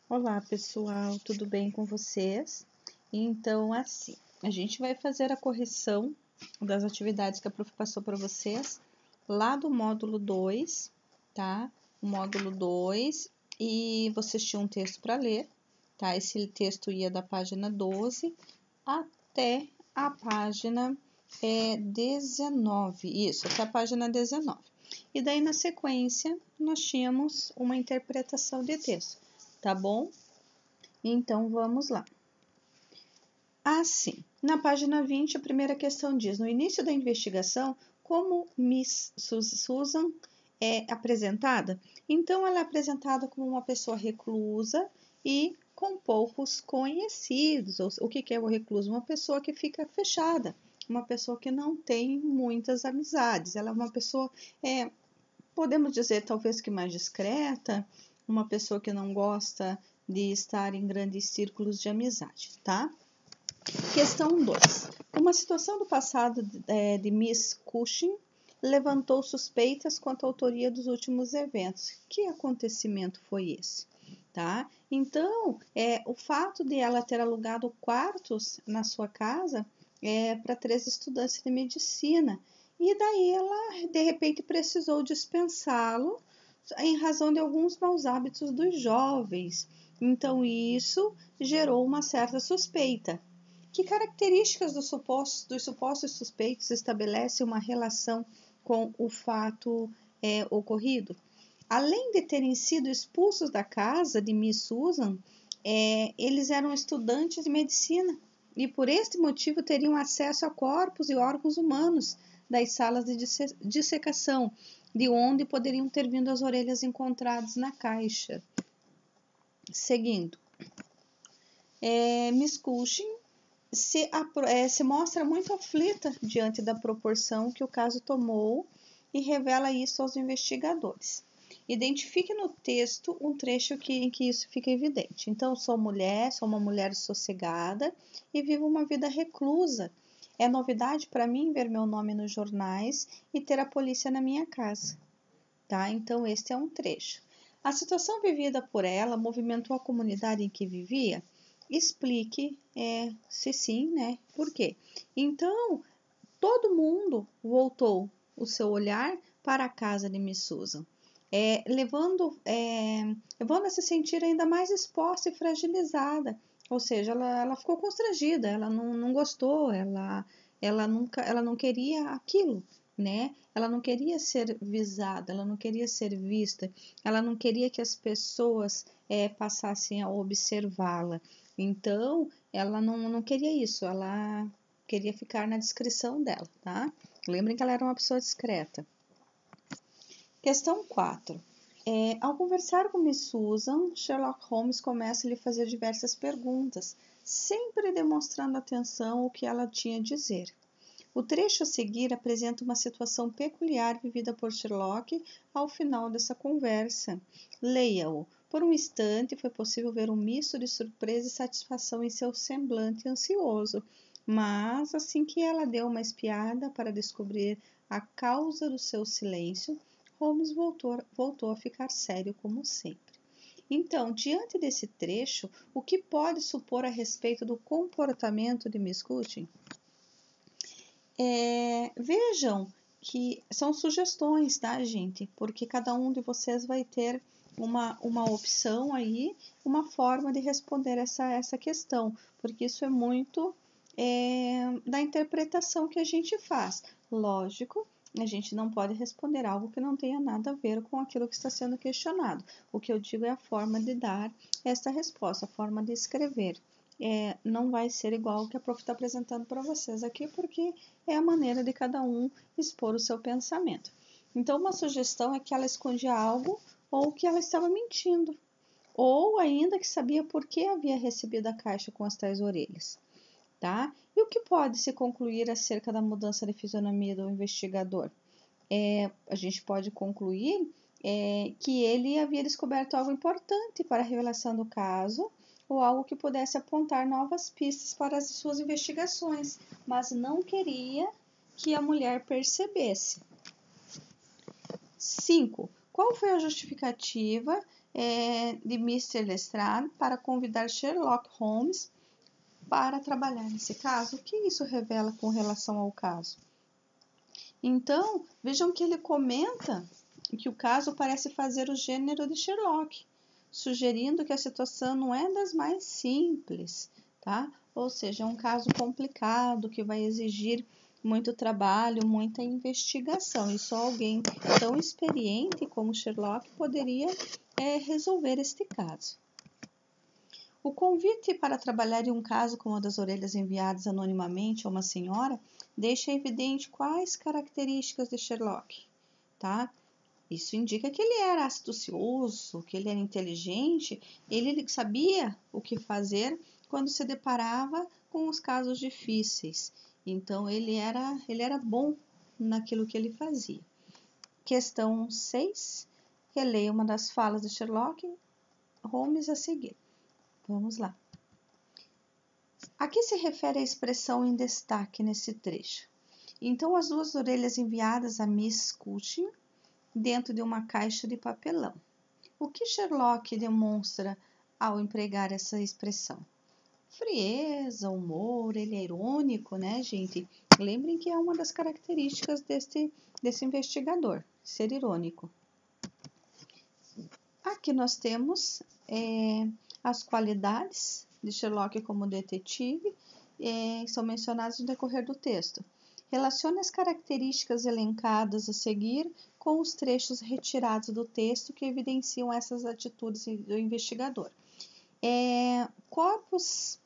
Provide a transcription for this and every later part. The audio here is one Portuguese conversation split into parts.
Olá, pessoal, tudo bem com vocês? Então, assim, a gente vai fazer a correção das atividades que a prof passou para vocês lá do módulo 2, tá? O módulo 2, e vocês tinham um texto para ler, tá? Esse texto ia da página 12 até a página 19, isso, até a página 19. E daí, na sequência, nós tínhamos uma interpretação de texto. Tá bom? Então, vamos lá. Assim, na página 20, a primeira questão diz: no início da investigação, como Miss Susan é apresentada? Então, ela é apresentada como uma pessoa reclusa e com poucos conhecidos. O que é o recluso? Uma pessoa que fica fechada, uma pessoa que não tem muitas amizades. Ela é uma pessoa, podemos dizer, talvez que mais discreta, uma pessoa que não gosta de estar em grandes círculos de amizade, tá? Questão 2. Uma situação do passado de Miss Cushing levantou suspeitas quanto à autoria dos últimos eventos. Que acontecimento foi esse? Tá? Então, o fato de ela ter alugado quartos na sua casa para 3 estudantes de medicina. E daí ela, de repente, precisou dispensá-lo em razão de alguns maus hábitos dos jovens. Então, isso gerou uma certa suspeita. Que características dos supostos suspeitos estabelecem uma relação com o fato ocorrido? Além de terem sido expulsos da casa de Miss Susan, eles eram estudantes de medicina e por este motivo teriam acesso a corpos e órgãos humanos das salas de dissecação, de onde poderiam ter vindo as orelhas encontradas na caixa. Seguindo, Miss Cushing se mostra muito aflita diante da proporção que o caso tomou e revela isso aos investigadores. Identifique no texto um trecho em que isso fica evidente. Então, sou uma mulher sossegada e vivo uma vida reclusa. É novidade para mim ver meu nome nos jornais e ter a polícia na minha casa. Tá? Então, este é um trecho. A situação vivida por ela movimentou a comunidade em que vivia? Explique se sim, né? Por quê? Então, todo mundo voltou o seu olhar para a casa de Miss Susan, levando a se sentir ainda mais exposta e fragilizada. Ou seja, ela ficou constrangida, ela não gostou, ela não queria aquilo, né? Ela não queria ser visada, ela não queria ser vista, ela não queria que as pessoas passassem a observá-la. Então, ela não queria isso, ela queria ficar na discrição dela, tá? Lembrem que ela era uma pessoa discreta. Questão 4. Ao conversar com Miss Susan, Sherlock Holmes começa a lhe fazer diversas perguntas, sempre demonstrando atenção ao que ela tinha a dizer. O trecho a seguir apresenta uma situação peculiar vivida por Sherlock ao final dessa conversa. Leia-o. Por um instante foi possível ver um misto de surpresa e satisfação em seu semblante ansioso, mas assim que ela deu uma espiada para descobrir a causa do seu silêncio, Holmes voltou a ficar sério como sempre. Então, diante desse trecho, o que pode supor a respeito do comportamento de Miss Cushing? Vejam que são sugestões, tá, gente? Porque cada um de vocês vai ter uma opção aí, uma forma de responder essa questão, porque isso é muito da interpretação que a gente faz. Lógico, a gente não pode responder algo que não tenha nada a ver com aquilo que está sendo questionado. O que eu digo é a forma de dar essa resposta, a forma de escrever. Não vai ser igual o que a prof está apresentando para vocês aqui, porque é a maneira de cada um expor o seu pensamento. Então, uma sugestão é que ela escondia algo ou que ela estava mentindo, ou ainda que sabia por que havia recebido a caixa com as tais orelhas. Tá? E o que pode se concluir acerca da mudança de fisionomia do investigador? A gente pode concluir que ele havia descoberto algo importante para a revelação do caso, ou algo que pudesse apontar novas pistas para as suas investigações, mas não queria que a mulher percebesse. 5. Qual foi a justificativa de Mr. Lestrade para convidar Sherlock Holmes para trabalhar nesse caso. O que isso revela com relação ao caso? Então, vejam que ele comenta que o caso parece fazer o gênero de Sherlock, sugerindo que a situação não é das mais simples, tá? Ou seja, é um caso complicado que vai exigir muito trabalho, muita investigação, e só alguém tão experiente como Sherlock poderia resolver este caso. O convite para trabalhar em um caso como o das orelhas enviadas anonimamente a uma senhora deixa evidente quais características de Sherlock, tá? Isso indica que ele era astucioso, que ele era inteligente, ele sabia o que fazer quando se deparava com os casos difíceis. Então, ele era bom naquilo que ele fazia. Questão 6. Releia uma das falas de Sherlock Holmes a seguir. Vamos lá. A que se refere a expressão em destaque nesse trecho? Então, as duas orelhas enviadas a Miss Cushing dentro de uma caixa de papelão. O que Sherlock demonstra ao empregar essa expressão? Frieza, humor, ele é irônico, né, gente? Lembrem que é uma das características desse investigador, ser irônico. Aqui nós temos as qualidades de Sherlock como detetive, são mencionadas no decorrer do texto. Relacione as características elencadas a seguir com os trechos retirados do texto que evidenciam essas atitudes do investigador. Corpos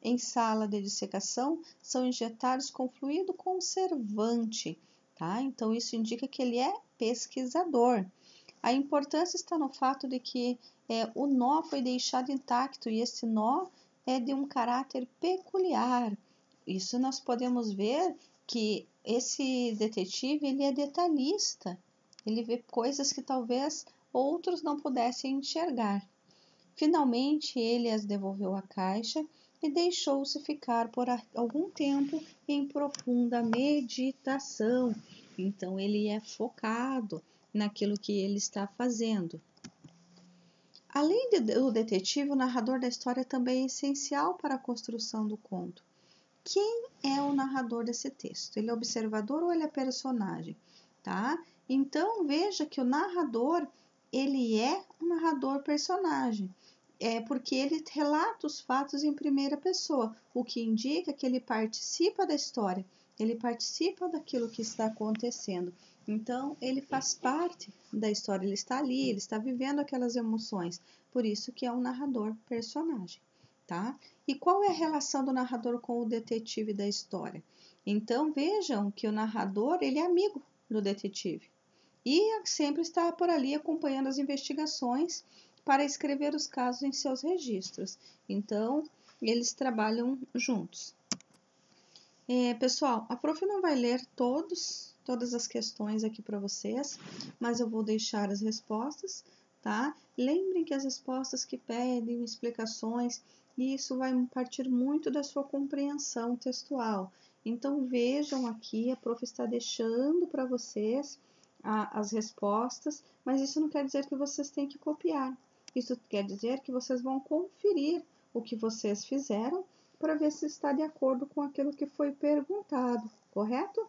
em sala de dissecação são injetados com fluido conservante, tá? Então, isso indica que ele é pesquisador. A importância está no fato de que o nó foi deixado intacto e esse nó é de um caráter peculiar. Isso nós podemos ver que esse detetive ele é detalhista. Ele vê coisas que talvez outros não pudessem enxergar. Finalmente, ele as devolveu à caixa e deixou-se ficar por algum tempo em profunda meditação. Então, ele é focado naquilo que ele está fazendo. Além do detetive, o narrador da história também é essencial para a construção do conto. Quem é o narrador desse texto? Ele é observador ou ele é personagem? Tá? Então, veja que o narrador, ele é um narrador personagem. Porque ele relata os fatos em primeira pessoa, o que indica que ele participa da história, ele participa daquilo que está acontecendo. Então, ele faz parte da história, ele está ali, ele está vivendo aquelas emoções. Por isso que é um narrador personagem, tá? E qual é a relação do narrador com o detetive da história? Então, vejam que o narrador, ele é amigo do detetive. E sempre está por ali acompanhando as investigações para escrever os casos em seus registros. Então, eles trabalham juntos. Pessoal, a prof não vai ler todas as questões aqui para vocês, mas eu vou deixar as respostas, tá? Lembrem que as respostas que pedem explicações, isso vai partir muito da sua compreensão textual. Então, vejam aqui, a prof está deixando para vocês as respostas, mas isso não quer dizer que vocês têm que copiar. Isso quer dizer que vocês vão conferir o que vocês fizeram para ver se está de acordo com aquilo que foi perguntado, correto?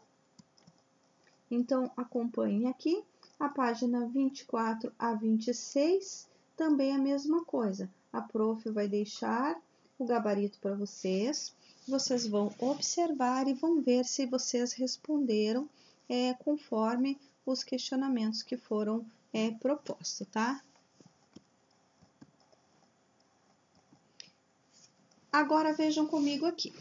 Então, acompanhem aqui a página 24 a 26, também a mesma coisa. A prof vai deixar o gabarito para vocês, vocês vão observar e vão ver se vocês responderam conforme os questionamentos que foram propostos, tá? Agora vejam comigo aqui.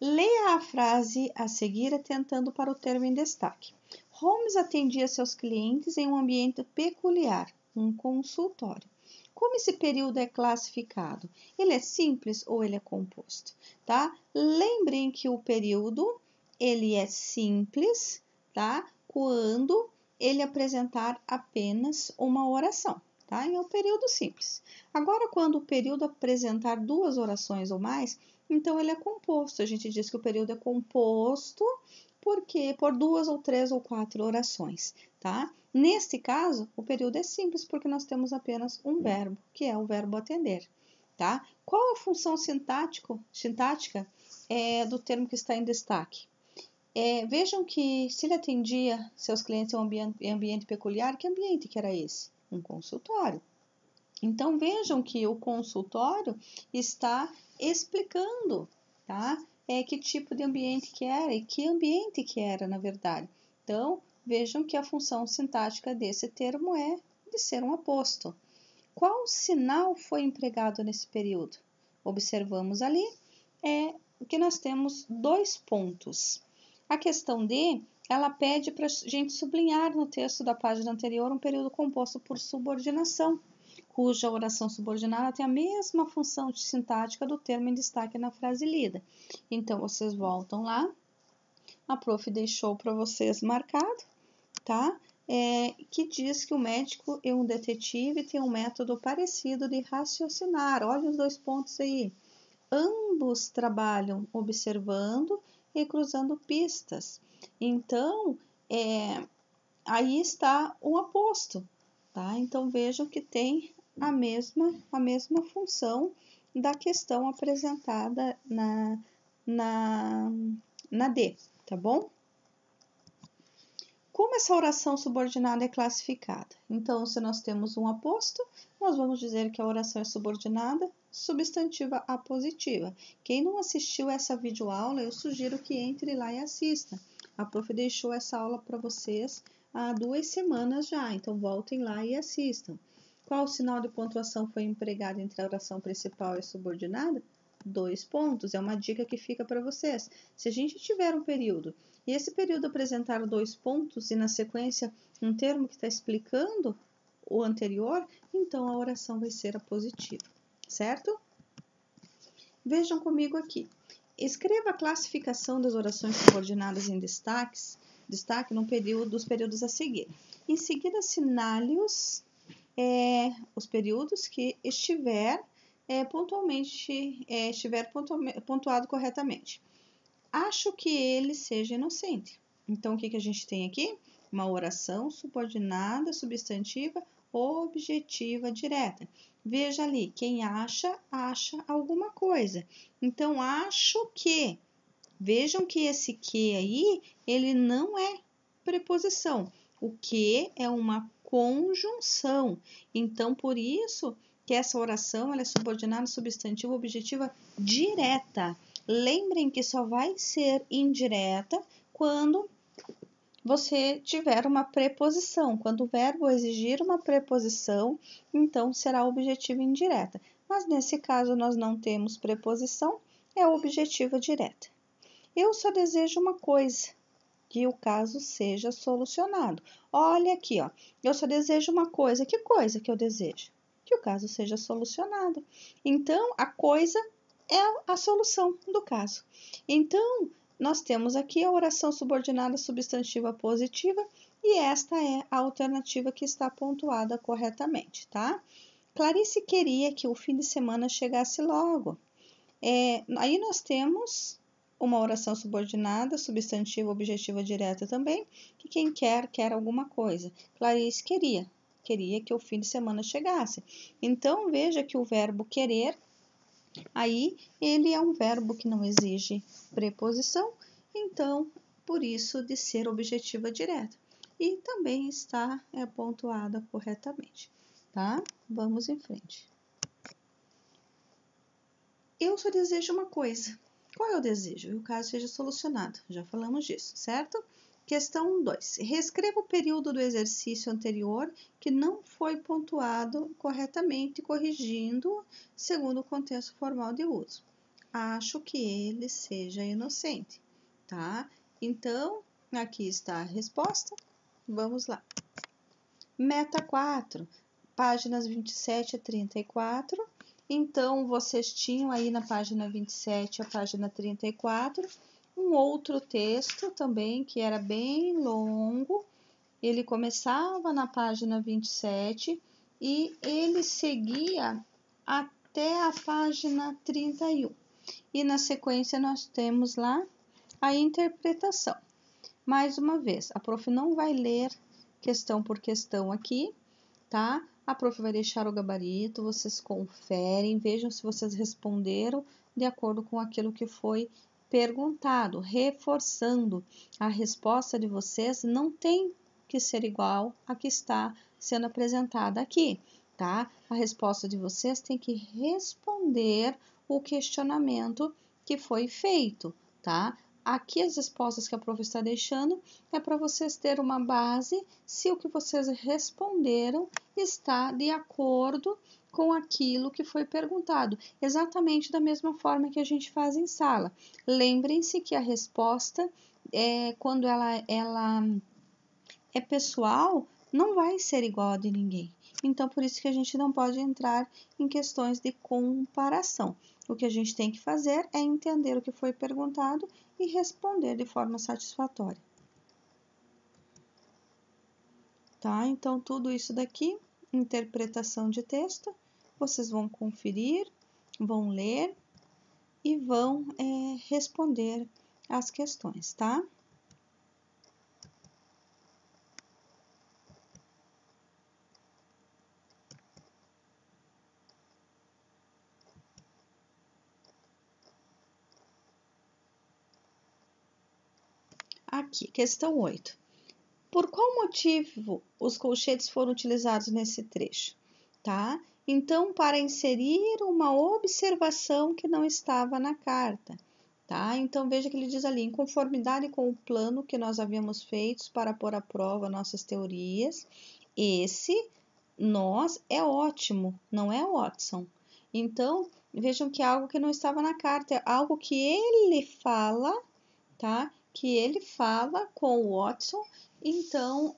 Leia a frase a seguir atentando para o termo em destaque. Holmes atendia seus clientes em um ambiente peculiar, um consultório. Como esse período é classificado? Ele é simples ou ele é composto? Tá? Lembrem que o período ele é simples, tá? Quando ele apresentar apenas uma oração. Tá? É um período simples. Agora, quando o período apresentar duas orações ou mais, então ele é composto. A gente diz que o período é composto porque por 2 ou 3 ou 4 orações, tá? Neste caso, o período é simples porque nós temos apenas um verbo, que é o verbo atender, tá? Qual a função sintática do termo que está em destaque? Vejam que se ele atendia seus clientes em ambiente peculiar, que ambiente que era esse? Um consultório. Então, vejam que o consultório está explicando, tá? Que tipo de ambiente que era e que ambiente que era, na verdade. Então, vejam que a função sintática desse termo é de ser um aposto. Qual sinal foi empregado nesse período? Observamos ali que nós temos 2 pontos. A questão D, ela pede para a gente sublinhar no texto da página anterior um período composto por subordinação, cuja oração subordinada tem a mesma função sintática do termo em destaque na frase lida. Então, vocês voltam lá, a prof deixou para vocês marcado, tá? Que diz que o médico e um detetive têm um método parecido de raciocinar. Olha os 2 pontos aí. Ambos trabalham observando e cruzando pistas. Então, aí está o aposto, tá? Então, vejam que tem a mesma função da questão apresentada na D, tá bom? Como essa oração subordinada é classificada? Então, se nós temos um aposto, nós vamos dizer que a oração é subordinada substantiva apositiva. Quem não assistiu essa videoaula, eu sugiro que entre lá e assista. A prof deixou essa aula para vocês há 2 semanas já, então voltem lá e assistam. Qual sinal de pontuação foi empregado entre a oração principal e a subordinada? 2 pontos, é uma dica que fica para vocês. Se a gente tiver um período e esse período apresentar 2 pontos e na sequência um termo que está explicando o anterior, então a oração vai ser apositiva, certo? Vejam comigo aqui. Escreva a classificação das orações subordinadas em destaque no dos períodos a seguir. Em seguida, assinale-os os períodos que estiver pontuado corretamente. Acho que ele seja inocente. Então, o que a gente tem aqui? Uma oração subordinada, substantiva, objetiva, direta. Veja ali, quem acha alguma coisa. Então, acho que. Vejam que esse que aí, ele não é preposição. O que é uma conjunção. Então, por isso que essa oração ela é subordinada, substantiva, objetiva, direta. Lembrem que só vai ser indireta quando você tiver uma preposição. Quando o verbo exigir uma preposição, então será objetiva indireta. Mas nesse caso nós não temos preposição, é objetiva direta. Eu só desejo uma coisa, que o caso seja solucionado. Olha aqui, ó. Eu só desejo uma coisa. Que coisa que eu desejo? Que o caso seja solucionado. Então, a coisa é a solução do caso. Então, nós temos aqui a oração subordinada substantiva positiva e esta é a alternativa que está pontuada corretamente, tá? Clarice queria que o fim de semana chegasse logo. Aí nós temos uma oração subordinada, substantiva, objetiva, direta também, que quem quer alguma coisa. Clarice queria que o fim de semana chegasse. Então, veja que o verbo querer, aí, ele é um verbo que não exige preposição, então, por isso, de ser objetiva direta. E também está pontuada corretamente, tá? Vamos em frente. Eu só desejo uma coisa. Qual é o desejo? Que o caso seja solucionado. Já falamos disso, certo? Questão 2. Reescreva o período do exercício anterior que não foi pontuado corretamente, corrigindo segundo o contexto formal de uso. Acho que ele seja inocente, tá? Então, aqui está a resposta. Vamos lá. Meta 4, páginas 27 a 34. Então, vocês tinham aí na página 27 a página 34 um outro texto também que era bem longo. Ele começava na página 27 e ele seguia até a página 31. E na sequência nós temos lá a interpretação. Mais uma vez, a prof não vai ler questão por questão aqui, tá? A prof vai deixar o gabarito, vocês conferem, vejam se vocês responderam de acordo com aquilo que foi perguntado, reforçando a resposta de vocês não tem que ser igual a que está sendo apresentada aqui, tá? A resposta de vocês tem que responder o questionamento que foi feito, tá? Aqui as respostas que a prof está deixando é para vocês terem uma base se o que vocês responderam está de acordo com aquilo que foi perguntado, exatamente da mesma forma que a gente faz em sala. Lembrem-se que a resposta, quando ela é pessoal, não vai ser igual a de ninguém. Então, por isso que a gente não pode entrar em questões de comparação. O que a gente tem que fazer é entender o que foi perguntado e responder de forma satisfatória. Tá? Então, tudo isso daqui, interpretação de texto, vocês vão conferir, vão ler e vão responder as questões, tá? Aqui, questão 8. Por qual motivo os colchetes foram utilizados nesse trecho? Tá? Então, para inserir uma observação que não estava na carta. Tá? Então, veja que ele diz ali, em conformidade com o plano que nós havíamos feito para pôr à prova nossas teorias, esse nós é ótimo, não é Watson. Então, vejam que é algo que não estava na carta, é algo que ele fala, tá? Que ele fala com o Watson, então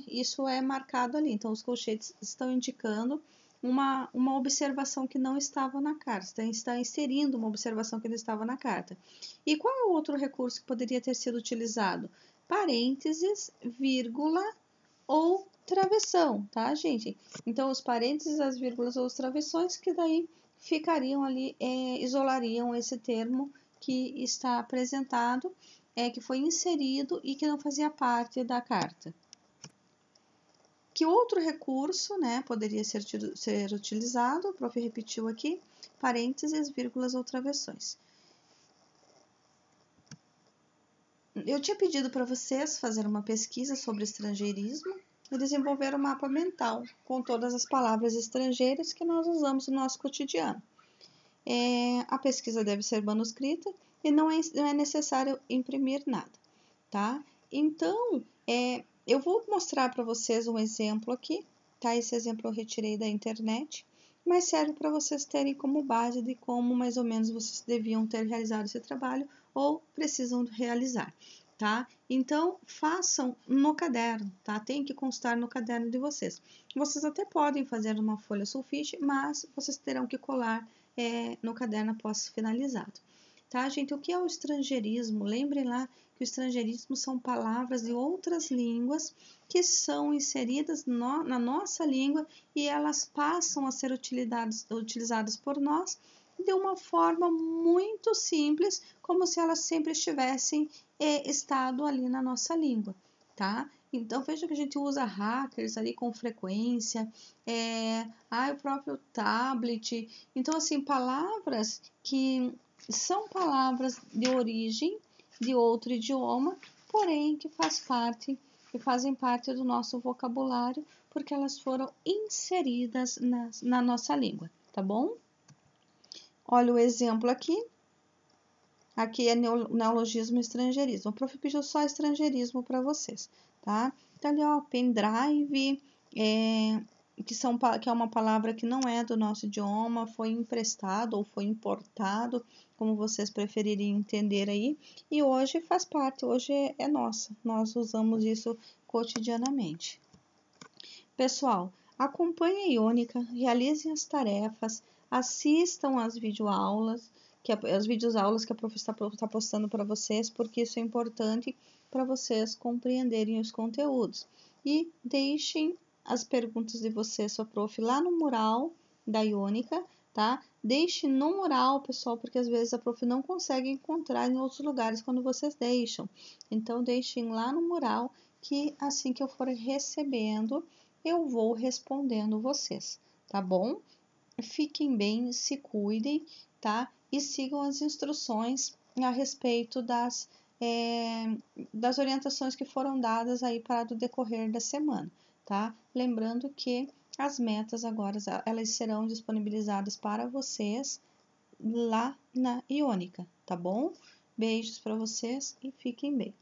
isso é marcado ali. Então, os colchetes estão indicando uma observação que não estava na carta, está inserindo uma observação que não estava na carta. E qual é o outro recurso que poderia ter sido utilizado? Parênteses, vírgula ou travessão, tá, gente? Então, os parênteses, as vírgulas ou os travessões que daí ficariam ali, isolariam esse termo que está apresentado, que foi inserido e que não fazia parte da carta. Que outro recurso, né, poderia ser utilizado? O prof repetiu aqui, parênteses, vírgulas ou travessões. Eu tinha pedido para vocês fazer uma pesquisa sobre estrangeirismo e desenvolver um mapa mental com todas as palavras estrangeiras que nós usamos no nosso cotidiano. A pesquisa deve ser manuscrita e não é necessário imprimir nada, tá? Então, eu vou mostrar para vocês um exemplo aqui, tá? Esse exemplo eu retirei da internet, mas serve para vocês terem como base de como mais ou menos vocês deviam ter realizado esse trabalho ou precisam realizar, tá? Então, façam no caderno, tá? Tem que constar no caderno de vocês. Vocês até podem fazer uma folha sulfite, mas vocês terão que colar no caderno após finalizado. Tá, gente? O que é o estrangeirismo? Lembrem lá que o estrangeirismo são palavras de outras línguas que são inseridas na nossa língua e elas passam a ser utilizadas por nós de uma forma muito simples, como se elas sempre estivessem estado ali na nossa língua, tá? Então, veja que a gente usa hackers ali com frequência, o próprio tablet. Então, assim, palavras que são palavras de origem de outro idioma, porém que fazem parte do nosso vocabulário, porque elas foram inseridas na nossa língua, tá bom? Olha o exemplo aqui. Aqui é neologismo e estrangeirismo. O prof pediu só estrangeirismo para vocês, tá? Então, ali, ó, pendrive, que é uma palavra que não é do nosso idioma, foi emprestado ou foi importado, como vocês preferirem entender aí, e hoje faz parte, hoje é nossa, nós usamos isso cotidianamente. Pessoal, acompanhem a Iônica, realizem as tarefas, assistam às videoaulas, as videoaulas que a professora está postando para vocês, porque isso é importante para vocês compreenderem os conteúdos. E deixem as perguntas de vocês, sua prof, lá no mural da Iônica, tá? Deixe no mural, pessoal, porque às vezes a prof não consegue encontrar em outros lugares quando vocês deixam. Então, deixem lá no mural, que assim que eu for recebendo, eu vou respondendo vocês, tá bom? Fiquem bem, se cuidem, tá? E sigam as instruções a respeito das orientações que foram dadas aí para o decorrer da semana, tá? Lembrando que as metas agora elas serão disponibilizadas para vocês lá na Iônica, tá bom? Beijos para vocês e fiquem bem.